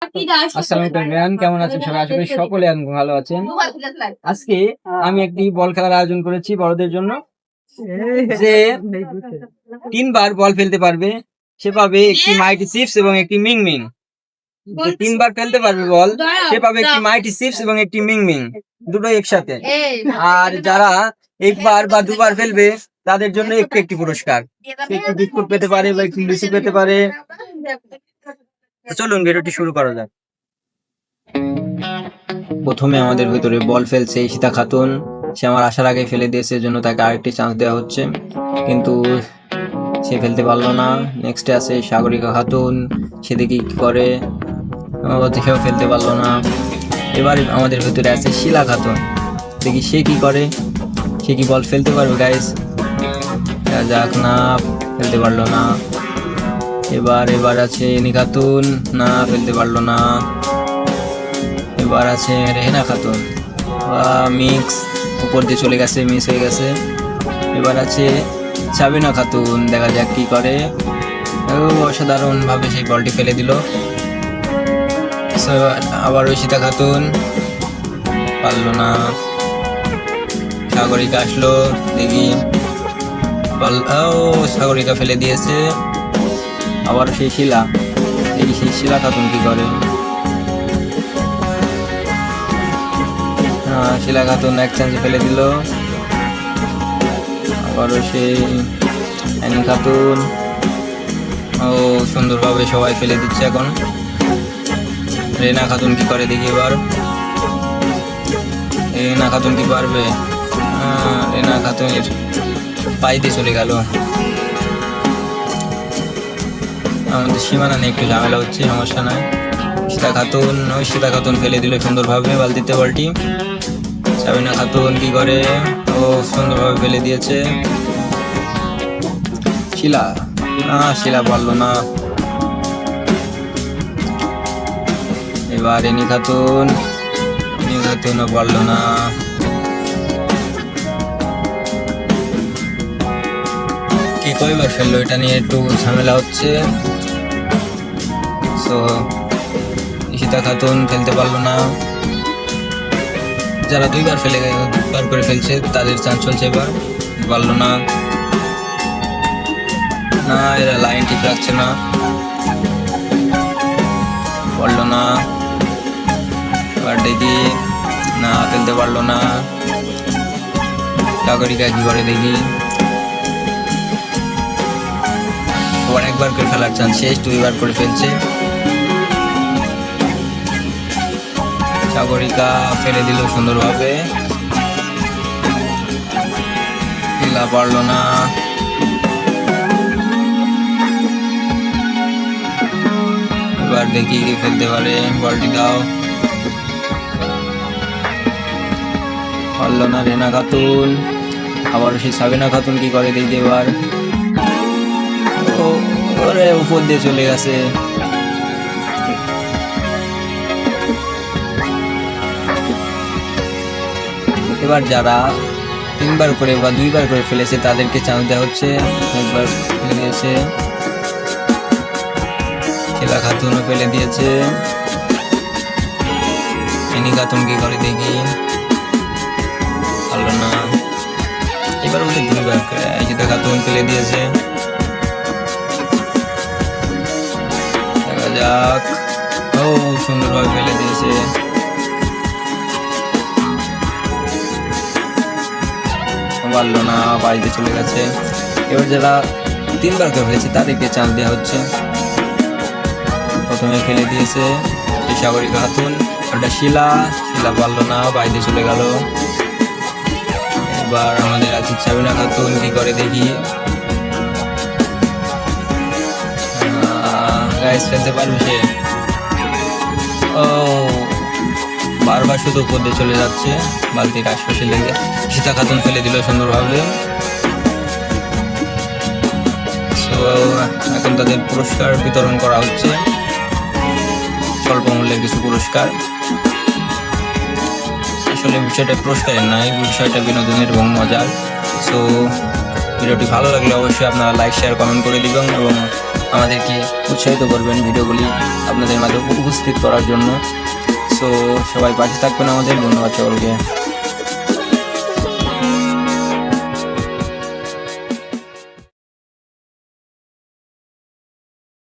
আসসালামু কেমন আছেন সবাই? আশা করি সকলে ভালো আছেন। আজকে আমি একটি বল খেলার আয়োজন করেছি বড়দের জন্য। যে 3 বার বল ফেলতে পারবে সে পাবে একটি মাইটি চিপস এবং একটি মিং। যে 3 বার ফেলতে পারবে বল সে পাবে একটি মাইটি চিপস এবং একটি মিং, দুটোই একসাথে। আর যারা 1বার বা 2বার ফেলবে তাদের জন্য একটি পুরস্কার, একটি বিস্কুট পেতে পারে বা একটি লিচু পেতে পারে। চলুন ভিডিওটি শুরু করা যাক। প্রথমে আমাদের ভিতরে বল ফেলছে ঈশিতা খাতুন। সে আমার আসার আগে ফেলে দিয়েছে, জন্য তাকে আরেকটি চান্স দেওয়া হচ্ছে, কিন্তু সে ফেলতে পারলো না। নেক্সটে আছে সাগরিকা খাতুন, সে দেখি কি করে, সেও ফেলতে পারলো না। এবার আমাদের ভিতরে আছে শিলা খাতুন, দেখি সে কি করে, সে কি বল ফেলতে পারবে গাইস? যাক, না ফেলতে পারলো না। এবার আছে এনি খাতুন, না ফেলতে পারলো না। এবার আছে রেহেনা খাতুন, মিক্স উপর দিয়ে চলে গেছে, মিস হয়ে গেছে। এবার আছে সাবিনা খাতুন, দেখা যাক কি করে। অসাধারণ ভাবে সেই বলটি ফেলে দিল। আবার ঈশিতা খাতুন, পারলো না। সাগরিকা আসলো, দেখি সাগরিকা ফেলে দিয়েছে। আবার সেই শিলা, দেখি সেই শিলা খাতুন কি করে। শিলা খাতুন এক চান্সে ফেলে দিল। আবারও সেই এনি খাতুন, সুন্দরভাবে সবাই ফেলে দিচ্ছে। এখন রেনা খাতুন কি করে দেখি এবার। রেনা খাতুন কি পারবে? রেনা খাতুনের পাইতে চলে গেল। আমাদের সীমানা নিয়ে একটু ঝামেলা হচ্ছে, সমস্যা নাই। সীতা খাতুন ফেলে দিল সুন্দরভাবে বালতিতে বলটি। সাবিনা খাতুন কি করে? সুন্দরভাবে ফেলে দিয়েছে। শিলা পারলো না। এবার এনি খাতুনও পারলো না। কি কয়বার ফেললো, এটা নিয়ে একটু ঝামেলা হচ্ছে। ঈশিতা খাতুন ফেলতে পারলো না। যারা 2বার করে ফেলছে তাদের চান্স চলছে, এবার পারলো না। এরা লাইন ঠিক রাখছে না, পারলো না। এবার দেখি, না ফেলতে পারলো না। সাগরিকা কি করে দেখি। আবার 1বার করে ফেলার চান্স শেষ, 2বার করে ফেলছে। সাগরিকা ফেলে দিল সুন্দরভাবে, খেলা পারলো না। এবার দেখি কি ফেলতে পারে, বলটি দাও। পারলো না রেনা খাতুন। আবার সেই সাবিনা খাতুন কি করে দেখি এবার। উপর দিয়ে চলে গেছে। এবার যারা 3বার করে বা 2বার করে ফেলেছে তাদেরকে চান্স দেওয়া হচ্ছে। 1বার ফেলে দিয়েছে, শিলা খাতুনও ফেলে দিয়েছে। এনি খাতুন কি করে দেখি, পারলো না। এবার ওদের 2বার করে ঈশিতা খাতুন ফেলে দিয়েছে। দেখা যাক, সুন্দরভাবে ফেলে দিয়েছে। পারলো না, বাড়িতে চলে গেছে। এবার যারা 3বার করে ফেলেছে তাদেরকে চান্স দেওয়া হচ্ছে। প্রথমে ফেলে দিয়েছে সেই সাগরিকা খাতুন, ওটা শিলা পারলো না, বাড়িতে চলে গেল। এবার আমাদের আছে সাবিনা খাতুন, কি করে দেখি। গাইস ফেলতে পারবে সে? বারবার শুধু উপর দিয়ে চলে যাচ্ছে, বালতির আশপাশে লেগে। ঈশিতা খাতুন ফেলে দিল সুন্দরভাবে। এখন তাদের পুরস্কার বিতরণ করা হচ্ছে, স্বল্প মূল্যের কিছু পুরস্কার। আসলে বিষয়টা পুরস্কারের নয়, বিষয়টা বিনোদনের এবং মজার। ভিডিওটি ভালো লাগলে অবশ্যই আপনারা লাইক, শেয়ার, কমেন্ট করে দিবেন এবং আমাদেরকে উৎসাহিত করবেন ভিডিওগুলি আপনাদের মাঝে উপস্থিত করার জন্য। সো সবাই পাশে থাকবেন আমাদের। ধন্যবাদ সকলকে।